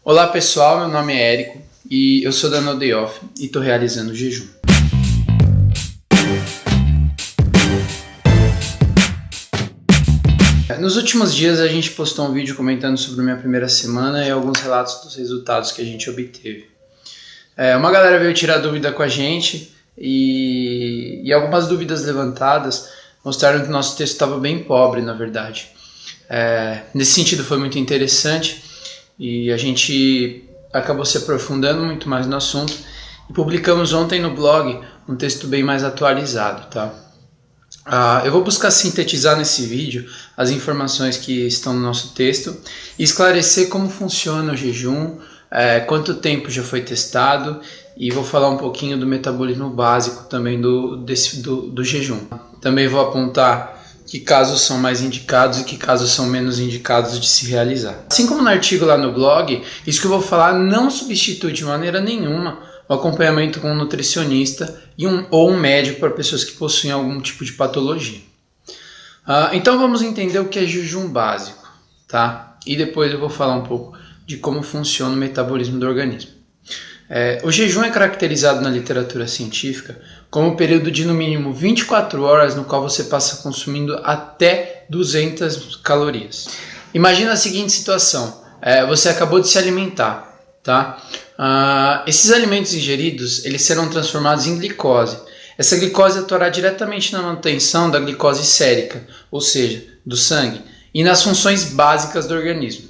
Olá pessoal, meu nome é Érico e eu sou da No Day Off e estou realizando o jejum. Nos últimos dias a gente postou um vídeo comentando sobre a minha primeira semana e alguns relatos dos resultados que a gente obteve. Uma galera veio tirar dúvida com a gente e algumas dúvidas levantadas mostraram que o nosso texto estava bem pobre, na verdade. Nesse sentido foi muito interessante e a gente acabou se aprofundando muito mais no assunto e publicamos ontem no blog um texto bem mais atualizado, tá? Eu vou buscar sintetizar nesse vídeo as informações que estão no nosso texto e esclarecer como funciona o jejum, quanto tempo já foi testado e vou falar um pouquinho do metabolismo básico também do jejum. Também vou apontar que casos são mais indicados e que casos são menos indicados de se realizar. Assim como no artigo lá no blog, isso que eu vou falar não substitui de maneira nenhuma o acompanhamento com um nutricionista ou um médico para pessoas que possuem algum tipo de patologia. Então vamos entender o que é jejum básico, tá? E depois eu vou falar um pouco de como funciona o metabolismo do organismo. O jejum é caracterizado na literatura científica como um período de no mínimo 24 horas no qual você passa consumindo até 200 calorias. Imagina a seguinte situação, você acabou de se alimentar, tá? Esses alimentos ingeridos eles serão transformados em glicose. Essa glicose atuará diretamente na manutenção da glicose sérica, ou seja, do sangue, e nas funções básicas do organismo.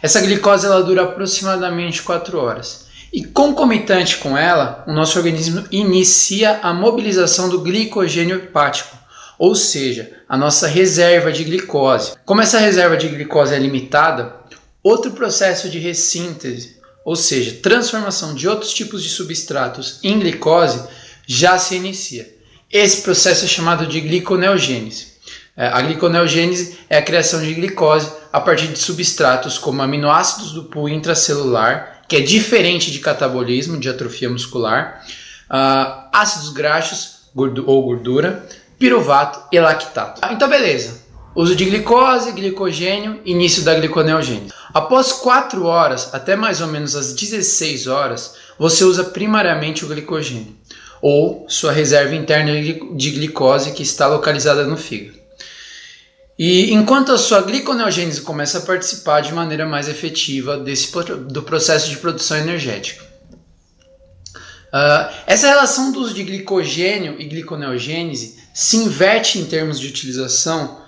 Essa glicose ela dura aproximadamente 4 horas. E concomitante com ela, o nosso organismo inicia a mobilização do glicogênio hepático, ou seja, a nossa reserva de glicose. Como essa reserva de glicose é limitada, outro processo de ressíntese, ou seja, transformação de outros tipos de substratos em glicose, já se inicia. Esse processo é chamado de gliconeogênese. A gliconeogênese é a criação de glicose a partir de substratos como aminoácidos do pool intracelular, que é diferente de catabolismo, de atrofia muscular, ácidos graxos ou gordura, piruvato e lactato. Então beleza, uso de glicose, glicogênio, início da gliconeogênese. Após 4 horas, até mais ou menos às 16 horas, você usa primariamente o glicogênio, ou sua reserva interna de glicose que está localizada no fígado. E enquanto a sua gliconeogênese começa a participar de maneira mais efetiva do processo de produção energética. Essa relação do uso de glicogênio e gliconeogênese se inverte em termos de utilização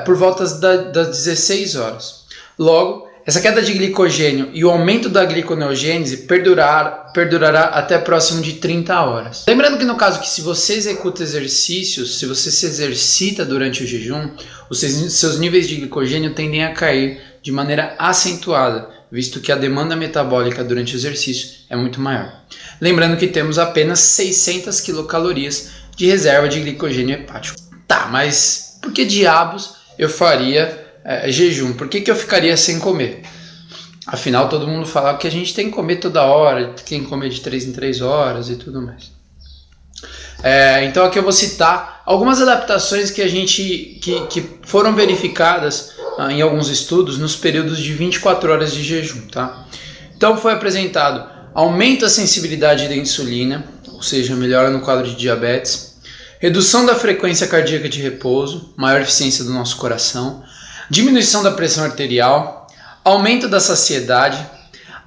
por volta das 16 horas. Logo, essa queda de glicogênio e o aumento da gliconeogênese perdurará até próximo de 30 horas. Lembrando que no caso que se você executa exercícios, se você se exercita durante o jejum, os seus níveis de glicogênio tendem a cair de maneira acentuada, visto que a demanda metabólica durante o exercício é muito maior. Lembrando que temos apenas 600 quilocalorias de reserva de glicogênio hepático. Tá, mas por que diabos eu faria jejum? Por que eu ficaria sem comer? Afinal, todo mundo fala que a gente tem que comer toda hora, tem que comer de 3 em 3 horas e tudo mais. Então aqui eu vou citar algumas adaptações que foram verificadas em alguns estudos nos períodos de 24 horas de jejum, tá? Então foi apresentado aumento da sensibilidade da insulina, ou seja, melhora no quadro de diabetes, redução da frequência cardíaca de repouso, maior eficiência do nosso coração, diminuição da pressão arterial, aumento da saciedade,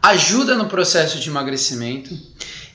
ajuda no processo de emagrecimento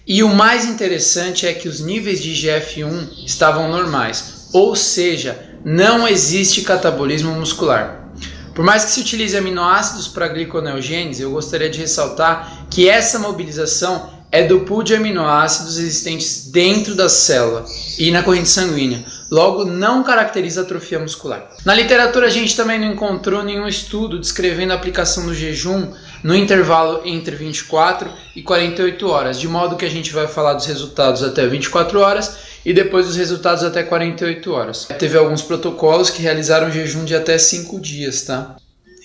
e o mais interessante é que os níveis de IGF-1 estavam normais, ou seja, não existe catabolismo muscular. Por mais que se utilize aminoácidos para gliconeogênese, eu gostaria de ressaltar que essa mobilização é do pool de aminoácidos existentes dentro da célula e na corrente sanguínea. Logo, não caracteriza atrofia muscular. Na literatura, a gente também não encontrou nenhum estudo descrevendo a aplicação do jejum no intervalo entre 24 e 48 horas, de modo que a gente vai falar dos resultados até 24 horas e depois dos resultados até 48 horas. Teve alguns protocolos que realizaram jejum de até 5 dias, tá?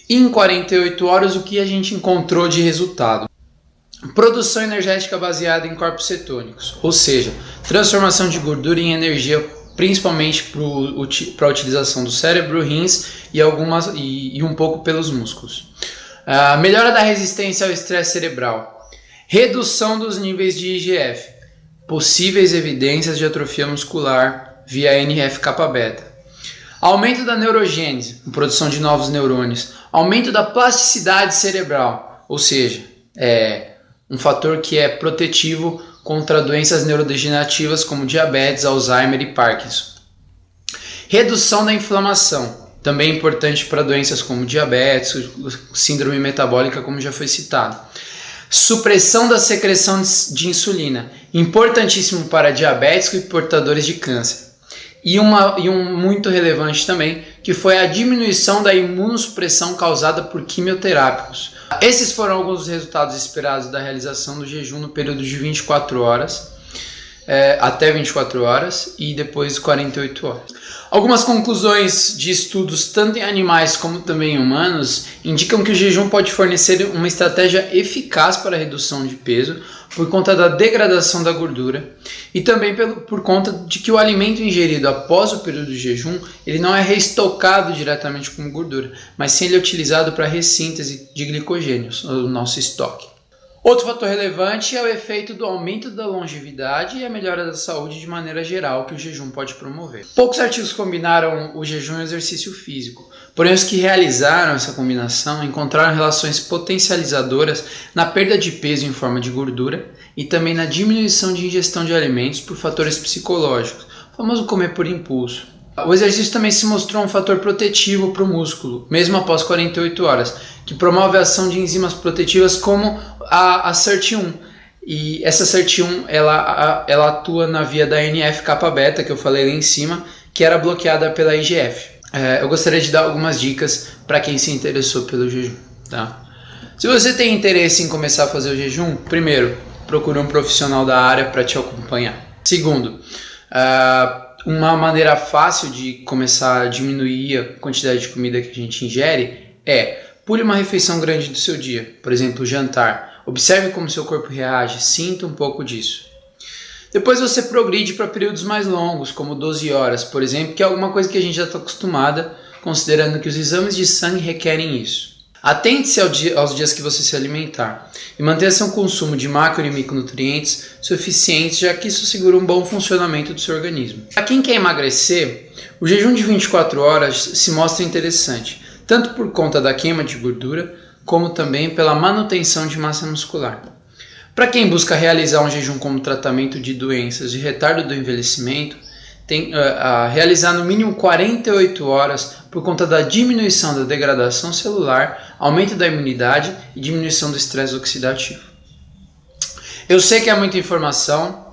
E em 48 horas, o que a gente encontrou de resultado? Produção energética baseada em corpos cetônicos, ou seja, transformação de gordura em energia principalmente para a utilização do cérebro, rins e um pouco pelos músculos. Melhora da resistência ao estresse cerebral. Redução dos níveis de IGF. Possíveis evidências de atrofia muscular via NF-kappa-beta. Aumento da neurogênese, produção de novos neurônios. Aumento da plasticidade cerebral, ou seja, um fator que é protetivo contra doenças neurodegenerativas como diabetes, Alzheimer e Parkinson. Redução da inflamação, também importante para doenças como diabetes, síndrome metabólica, como já foi citado. Supressão da secreção de insulina, importantíssimo para diabéticos e portadores de câncer. E um muito relevante também, que foi a diminuição da imunossupressão causada por quimioterápicos. Esses foram alguns dos resultados esperados da realização do jejum no período de 24 horas, até 24 horas e depois 48 horas. Algumas conclusões de estudos, tanto em animais como também em humanos, indicam que o jejum pode fornecer uma estratégia eficaz para a redução de peso por conta da degradação da gordura e também por conta de que o alimento ingerido após o período de jejum ele não é reestocado diretamente como gordura, mas sim ele é utilizado para a ressíntese de glicogênios, o nosso estoque. Outro fator relevante é o efeito do aumento da longevidade e a melhora da saúde de maneira geral que o jejum pode promover. Poucos artigos combinaram o jejum e o exercício físico, porém os que realizaram essa combinação encontraram relações potencializadoras na perda de peso em forma de gordura e também na diminuição de ingestão de alimentos por fatores psicológicos, o famoso comer por impulso. O exercício também se mostrou um fator protetivo para o músculo, mesmo após 48 horas, que promove a ação de enzimas protetivas como a SIRT1. E essa SIRT1 ela atua na via da NF-kappa-beta, que eu falei lá em cima, que era bloqueada pela IGF. Eu gostaria de dar algumas dicas para quem se interessou pelo jejum. Tá? Se você tem interesse em começar a fazer o jejum, primeiro, procure um profissional da área para te acompanhar. Segundo, uma maneira fácil de começar a diminuir a quantidade de comida que a gente ingere pule uma refeição grande do seu dia, por exemplo, o jantar. Observe como seu corpo reage, sinta um pouco disso. Depois você progride para períodos mais longos, como 12 horas, por exemplo, que é alguma coisa que a gente já está acostumada, considerando que os exames de sangue requerem isso. Atente-se aos dias que você se alimentar e mantenha seu consumo de macro e micronutrientes suficientes, já que isso segura um bom funcionamento do seu organismo. Para quem quer emagrecer, o jejum de 24 horas se mostra interessante, tanto por conta da queima de gordura, como também pela manutenção de massa muscular. Para quem busca realizar um jejum como tratamento de doenças de retardo do envelhecimento, tem a realizar no mínimo 48 horas por conta da diminuição da degradação celular, aumento da imunidade e diminuição do estresse oxidativo. Eu sei que é muita informação,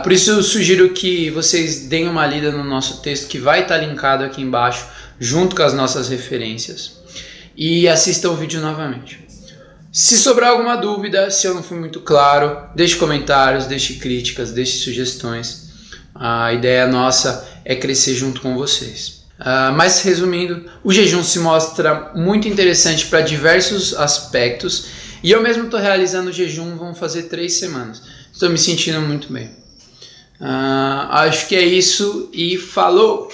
por isso eu sugiro que vocês deem uma lida no nosso texto que vai estar linkado aqui embaixo, junto com as nossas referências, e assistam o vídeo novamente. Se sobrar alguma dúvida, se eu não fui muito claro, deixe comentários, deixe críticas, deixe sugestões. A ideia nossa é crescer junto com vocês. Mas resumindo, o jejum se mostra muito interessante para diversos aspectos e eu mesmo estou realizando o jejum, vão fazer 3 semanas. Estou me sentindo muito bem. Acho que é isso e falou!